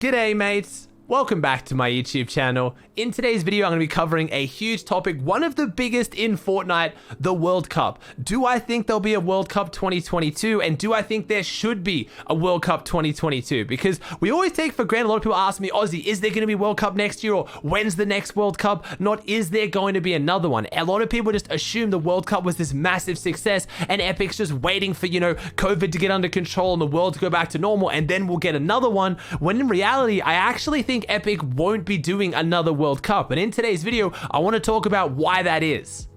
G'day mates, welcome back to my YouTube channel. In today's video, I'm going to be covering a huge topic, one of the biggest in Fortnite, the World Cup. Do I think there'll be a World Cup 2022? And do I think there should be a World Cup 2022? Because we always take for granted, a lot of people ask me, Aussie, is there going to be World Cup next year? Or when's the next World Cup? Not is there going to be another one? A lot of people just assume the World Cup was this massive success and Epic's just waiting for, COVID to get under control and the world to go back to normal and then we'll get another one. When in reality, I actually think Epic won't be doing another World Cup. And in today's video, I want to talk about why that is.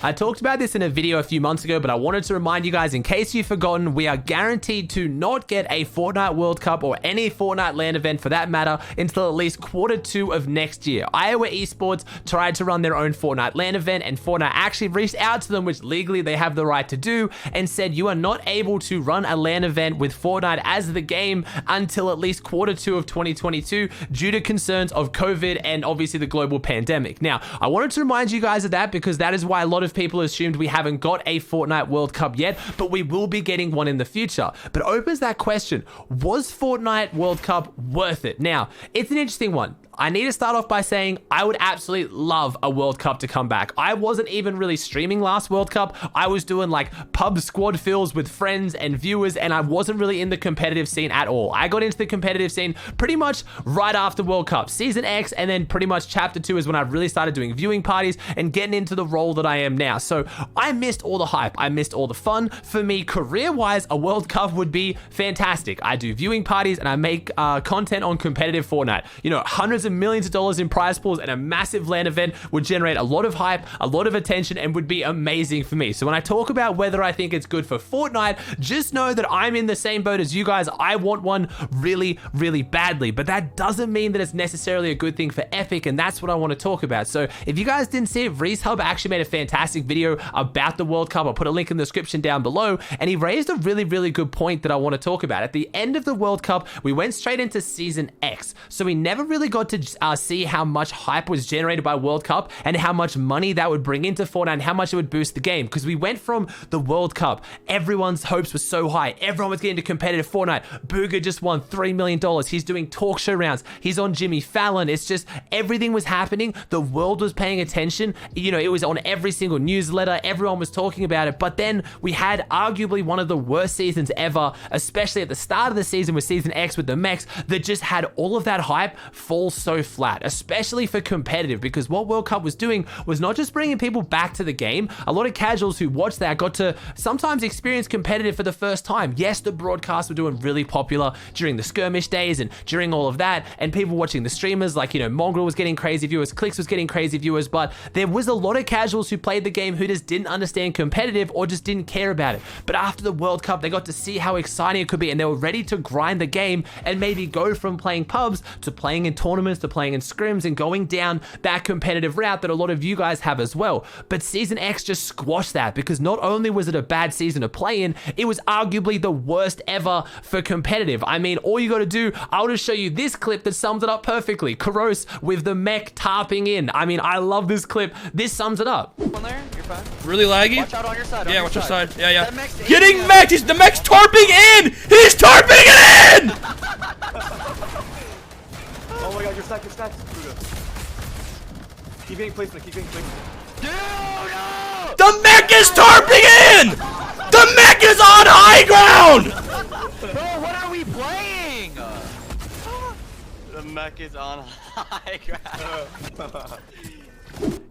I talked about this in a video a few months ago, but I wanted to remind you guys, in case you've forgotten, we are guaranteed to not get a Fortnite World Cup or any Fortnite LAN event for that matter until at least Q2 of next year. Iowa Esports tried to run their own Fortnite LAN event, and Fortnite actually reached out to them, which legally they have the right to do, and said you are not able to run a LAN event with Fortnite as the game until at least Q2 of 2022 due to concerns of COVID and obviously the global pandemic. Now, I wanted to remind you guys of that because that is why a lot of people assumed we haven't got a Fortnite World Cup yet, but we will be getting one in the future. But it opens that question, was Fortnite World Cup worth it? Now, it's an interesting one. I need to start off by saying I would absolutely love a World Cup to come back. I wasn't even really streaming last World Cup. I was doing like pub squad fills with friends and viewers, and I wasn't really in the competitive scene at all. I got into the competitive scene pretty much right after World Cup. Season X and then pretty much Chapter 2 is when I really started doing viewing parties and getting into the role that I am now. So I missed all the hype. I missed all the fun. For me, career-wise, a World Cup would be fantastic. I do viewing parties and I make content on competitive Fortnite. Hundreds of millions of dollars in prize pools and a massive LAN event would generate a lot of hype, a lot of attention, and would be amazing for me. So when I talk about whether I think it's good for Fortnite, just know that I'm in the same boat as you guys. I want one really, really badly, but that doesn't mean that it's necessarily a good thing for Epic, and that's what I want to talk about. So if you guys didn't see it, Reisshub actually made a fantastic video about the World Cup. I'll put a link in the description down below, and he raised a really, really good point that I want to talk about. At the end of the World Cup, we went straight into Season X, so we never really got to see how much hype was generated by World Cup and how much money that would bring into Fortnite and how much it would boost the game, because we went from the World Cup, everyone's hopes were so high, everyone was getting into competitive Fortnite. Booger just won $3 million. He's doing talk show rounds. He's on Jimmy Fallon. It's just everything was happening. The world was paying attention. It was on every single newsletter. Everyone was talking about it. But then we had arguably one of the worst seasons ever, especially at the start of the season with Season X with the Mechs, that just had all of that hype fall so flat, especially for competitive, because what World Cup was doing was not just bringing people back to the game. A lot of casuals who watched that got to sometimes experience competitive for the first time. Yes, the broadcasts were doing really popular during the skirmish days and during all of that, and people watching the streamers like, Mongrel was getting crazy viewers, Clicks was getting crazy viewers, but there was a lot of casuals who played the game who just didn't understand competitive or just didn't care about it. But after the World Cup, they got to see how exciting it could be, and they were ready to grind the game and maybe go from playing pubs to playing in tournaments to playing in scrims and going down that competitive route that a lot of you guys have as well. But Season X just squashed that, because not only was it a bad season to play in, it was arguably the worst ever for competitive. I mean, all you got to do, I'll just show you this clip that sums it up perfectly. Karos with the Mech tarping in. I mean, I love this clip. This sums it up. On there, you're fine. Really laggy? Watch out on your side. Yeah, watch your side. Yeah, yeah. Getting Mech! The Mech's tarping in! He's tarping it in! Oh my god, you're stuck, Keep getting placement, Dude, no! The Mech is tarping in! The Mech is on high ground! Bro, what are we playing? The Mech is on high ground.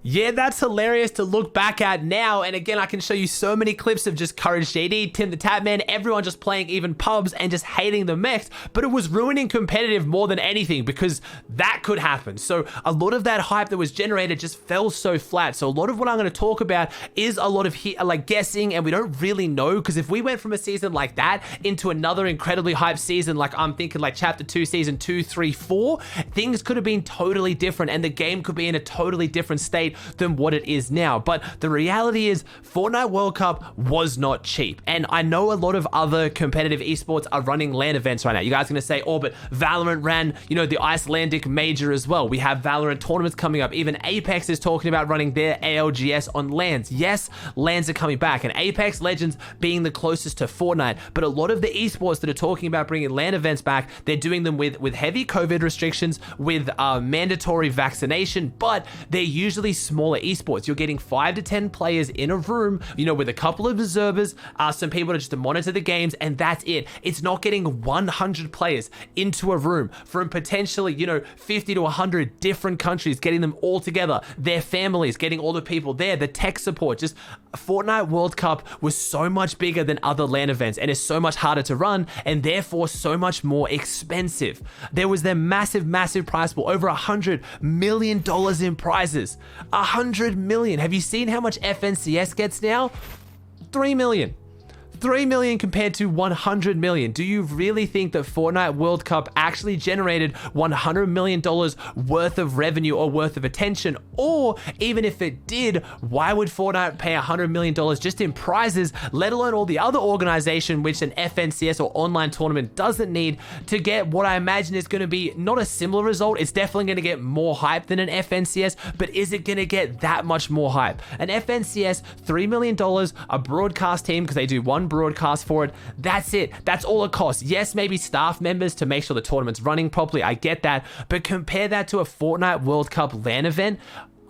Yeah, that's hilarious to look back at now. And again, I can show you so many clips of just Courage JD, Tim the Tapman, everyone just playing even pubs and just hating the Mechs. But it was ruining competitive more than anything, because that could happen. So a lot of that hype that was generated just fell so flat. So a lot of what I'm going to talk about is a lot of guessing, and we don't really know, because if we went from a season like that into another incredibly hyped season, like I'm thinking like Chapter 2, Season 2, 3, 4, things could have been totally different, and the game could be in a totally different state state than what it is now. But the reality is Fortnite World Cup was not cheap. And I know a lot of other competitive esports are running LAN events right now. You guys are going to say, oh, but Valorant ran, you know, the Icelandic major as well. We have Valorant tournaments coming up. Even Apex is talking about running their ALGS on LANs. Yes, LANs are coming back, and Apex Legends being the closest to Fortnite. But a lot of the esports that are talking about bringing LAN events back, they're doing them with heavy COVID restrictions, with mandatory vaccination, but they're usually smaller esports. You're getting 5 to 10 players in a room, you know, with a couple of observers, some people to just monitor the games, and that's it. It's not getting 100 players into a room from potentially, you know, 50 to 100 different countries, getting them all together, their families, getting all the people there, the tech support. Just Fortnite World Cup was so much bigger than other LAN events, and it's so much harder to run, and therefore so much more expensive. There was their massive prize pool, over $100 million in prizes. 100 million. Have you seen how much FNCS gets now? 3 million. 3 million compared to 100 million. Do you really think that Fortnite World Cup actually generated $100 million worth of revenue or worth of attention? Or even if it did, why would Fortnite pay $100 million just in prizes, let alone all the other organization which an FNCS or online tournament doesn't need to get what I imagine is going to be not a similar result. It's definitely going to get more hype than an FNCS, but is it going to get that much more hype? An FNCS, $3 million, a broadcast team, because they do one broadcast for it. That's it. That's all it costs. Yes, maybe staff members to make sure the tournament's running properly. I get that. But compare that to a Fortnite World Cup LAN event.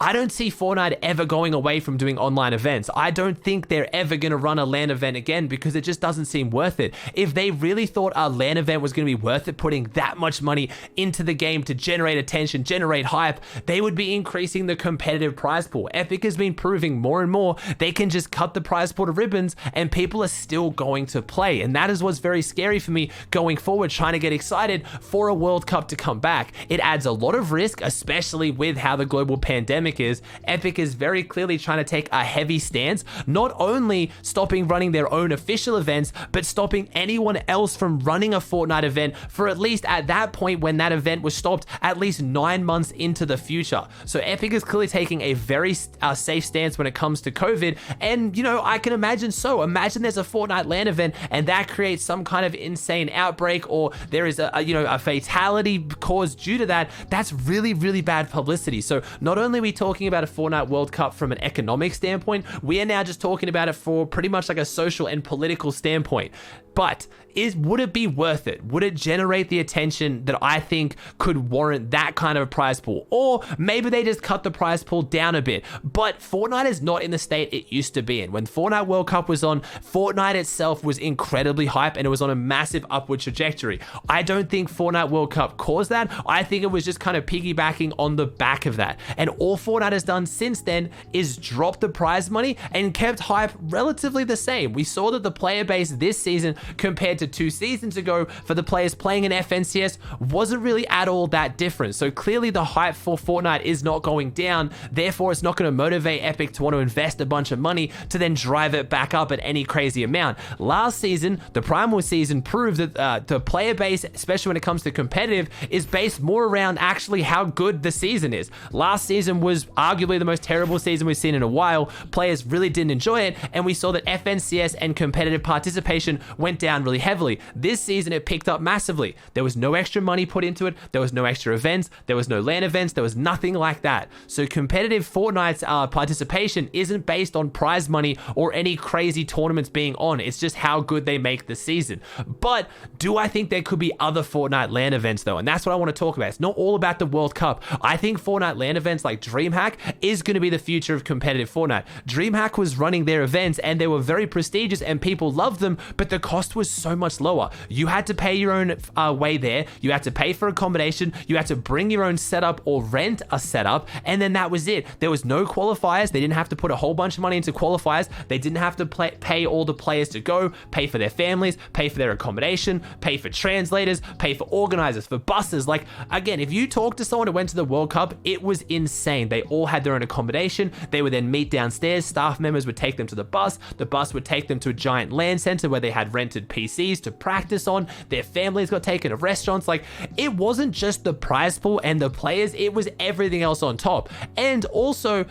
I don't see Fortnite ever going away from doing online events. I don't think they're ever going to run a LAN event again because it just doesn't seem worth it. If they really thought a LAN event was going to be worth it, putting that much money into the game to generate attention, generate hype, they would be increasing the competitive prize pool. Epic has been proving more and more they can just cut the prize pool to ribbons and people are still going to play. And that is what's very scary for me going forward, trying to get excited for a World Cup to come back. It adds a lot of risk, especially with how the global pandemic is. Epic is very clearly trying to take a heavy stance, not only stopping running their own official events, but stopping anyone else from running a Fortnite event for at least at that point when that event was stopped, at least 9 months into the future. So Epic is clearly taking a very safe stance when it comes to COVID. And, you know, I can imagine imagine there's a Fortnite LAN event and that creates some kind of insane outbreak, or there is a fatality caused due to that. That's really, really bad publicity. So not only are we talking about a Fortnite World Cup from an economic standpoint, we are now just talking about it for pretty much like a social and political standpoint. But would it be worth it? Would it generate the attention that I think could warrant that kind of a prize pool? Or maybe they just cut the prize pool down a bit. But Fortnite is not in the state it used to be in. When Fortnite World Cup was on, Fortnite itself was incredibly hype and it was on a massive upward trajectory. I don't think Fortnite World Cup caused that. I think it was just kind of piggybacking on the back of that. And all Fortnite has done since then is drop the prize money and kept hype relatively the same. We saw that the player base this season compared to 2 seasons ago for the players playing in FNCS wasn't really at all that different. So clearly the hype for Fortnite is not going down. Therefore, it's not going to motivate Epic to want to invest a bunch of money to then drive it back up at any crazy amount. Last season, the Primal season, proved that the player base, especially when it comes to competitive, is based more around actually how good the season is. Last season was arguably the most terrible season we've seen in a while. Players really didn't enjoy it, and we saw that FNCS and competitive participation went down really heavily. This season, it picked up massively. There was no extra money put into it. There was no extra events. There was no LAN events. There was nothing like that. So competitive Fortnite's participation isn't based on prize money or any crazy tournaments being on. It's just how good they make the season. But do I think there could be other Fortnite LAN events though? And that's what I want to talk about. It's not all about the World Cup. I think Fortnite LAN events like DreamHack is going to be the future of competitive Fortnite. DreamHack was running their events and they were very prestigious and people loved them, but the cost was so much lower. You had to pay your own way there. You had to pay for accommodation. You had to bring your own setup or rent a setup. And then that was it. There was no qualifiers. They didn't have to put a whole bunch of money into qualifiers. They didn't have to pay all the players to go, pay for their families, pay for their accommodation, pay for translators, pay for organizers, for buses. Like, again, if you talk to someone who went to the World Cup, it was insane. They all had their own accommodation. They would then meet downstairs. Staff members would take them to the bus. The bus would take them to a giant LAN center where they had rented PCs to practice on. Their families got taken to restaurants. Like, it wasn't just the prize pool and the players, it was everything else on top. And also,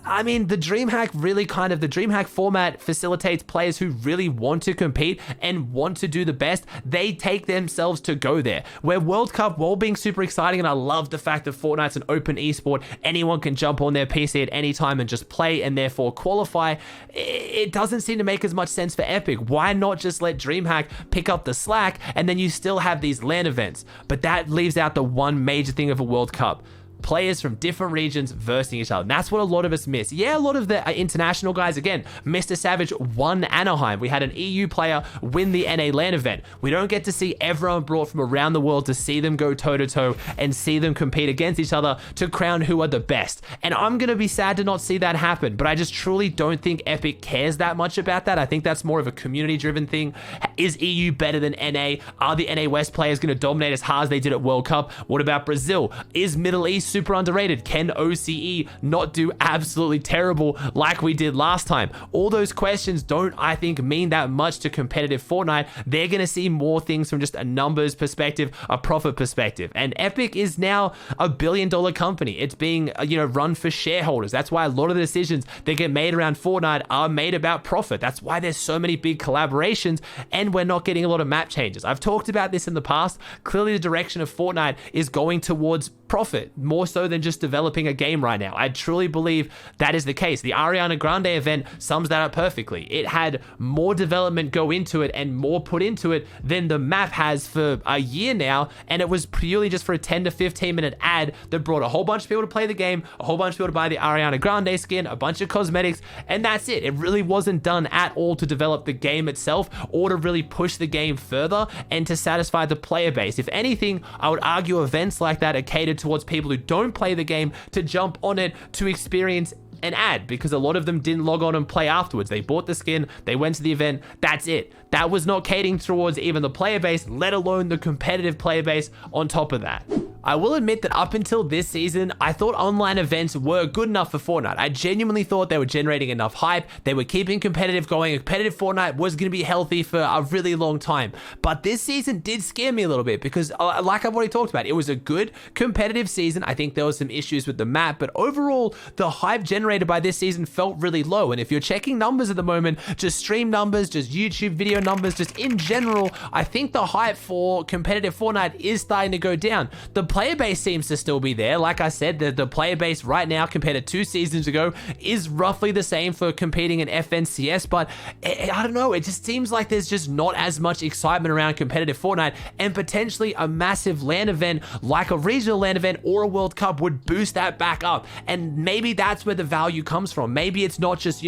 I mean, the DreamHack the DreamHack format facilitates players who really want to compete and want to do the best. They take themselves to go there. Where World Cup, while being super exciting, and I love the fact that Fortnite's an open esport, anyone can jump on their PC at any time and just play and therefore qualify, it doesn't seem to make as much sense for Epic. Why not just let DreamHack pick up the slack and then you still have these LAN events? But that leaves out the one major thing of a World Cup. Players from different regions versing each other. And that's what a lot of us miss. Yeah, a lot of the international guys, again, Mr. Savage won Anaheim. We had an EU player win the NA LAN event. We don't get to see everyone brought from around the world to see them go toe-to-toe and see them compete against each other to crown who are the best. And I'm going to be sad to not see that happen, but I just truly don't think Epic cares that much about that. I think that's more of a community-driven thing. Is EU better than NA? Are the NA West players going to dominate as hard as they did at World Cup? What about Brazil? Is Middle East super underrated? Can OCE not do absolutely terrible like we did last time? All those questions don't, I think, mean that much to competitive Fortnite. They're going to see more things from just a numbers perspective, a profit perspective. And Epic is now a $1 billion company. It's being, run for shareholders. That's why a lot of the decisions that get made around Fortnite are made about profit. That's why there's so many big collaborations and we're not getting a lot of map changes. I've talked about this in the past. Clearly, the direction of Fortnite is going towards profit more so than just developing a game right now. I truly believe that is the case. The Ariana Grande event sums that up perfectly. It had more development go into it and more put into it than the map has for a year now, and it was purely just for a 10 to 15 minute ad that brought a whole bunch of people to play the game, a whole bunch of people to buy the Ariana Grande skin, a bunch of cosmetics, and that's it. It really wasn't done at all to develop the game itself or to really push the game further and to satisfy the player base. If anything, I would argue events like that are catered towards people who don't play the game to jump on it to experience an ad, because a lot of them didn't log on and play afterwards. They bought the skin, they went to the event, that's it. That was not catering towards even the player base, let alone the competitive player base on top of that. I will admit that up until this season, I thought online events were good enough for Fortnite. I genuinely thought they were generating enough hype. They were keeping competitive going. Competitive Fortnite was going to be healthy for a really long time. But this season did scare me a little bit because, like I've already talked about, it was a good competitive season. I think there was some issues with the map, but overall, the hype generated by this season felt really low. And if you're checking numbers at the moment, just stream numbers, just YouTube video numbers, just in general, I think the hype for competitive Fortnite is starting to go down. The player base seems to still be there. Like I said, the player base right now compared to 2 seasons ago is roughly the same for competing in FNCS, but I don't know, it just seems like there's just not as much excitement around competitive Fortnite, and potentially a massive LAN event like a regional LAN event or a World Cup would boost that back up. And maybe that's where the value comes from. Maybe it's not just,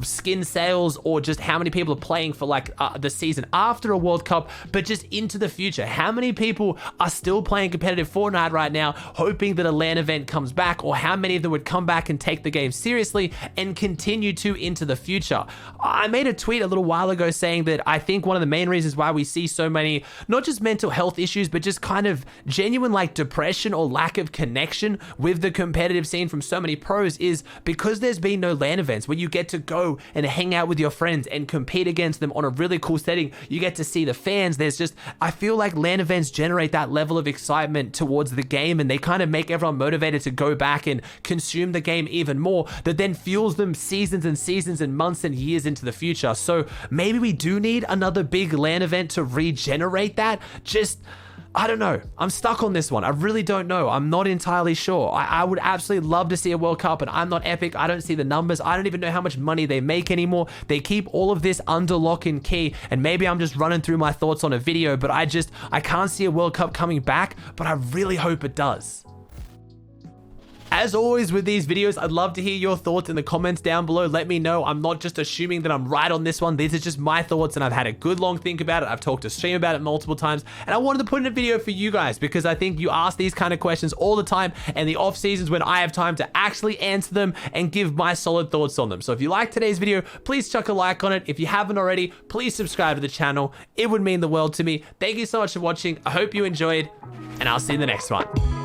skin sales or just how many people are playing for like the season after a World Cup, but just into the future. How many people are still playing competitive Fortnite right now, hoping that a LAN event comes back, or how many of them would come back and take the game seriously and continue to into the future? I made a tweet a little while ago saying that I think one of the main reasons why we see so many, not just mental health issues, but just kind of genuine like depression or lack of connection with the competitive scene from so many pros is because there's been no LAN events where you get to go and hang out with your friends and compete against them on a really cool setting. You get to see the fans. I feel like LAN events generate that level of excitement towards the game, and they kind of make everyone motivated to go back and consume the game even more, that then fuels them seasons and seasons and months and years into the future. So maybe we do need another big LAN event to regenerate that. I don't know. I'm stuck on this one. I really don't know. I'm not entirely sure. I would absolutely love to see a World Cup, and I'm not Epic. I don't see the numbers. I don't even know how much money they make anymore. They keep all of this under lock and key, and maybe I'm just running through my thoughts on a video, but I can't see a World Cup coming back, but I really hope it does. As always with these videos, I'd love to hear your thoughts in the comments down below. Let me know. I'm not just assuming that I'm right on this one. These are just my thoughts, and I've had a good long think about it. I've talked to stream about it multiple times, and I wanted to put in a video for you guys because I think you ask these kind of questions all the time, and the off seasons when I have time to actually answer them and give my solid thoughts on them. So if you like today's video, please chuck a like on it. If you haven't already, please subscribe to the channel. It would mean the world to me. Thank you so much for watching. I hope you enjoyed, and I'll see you in the next one.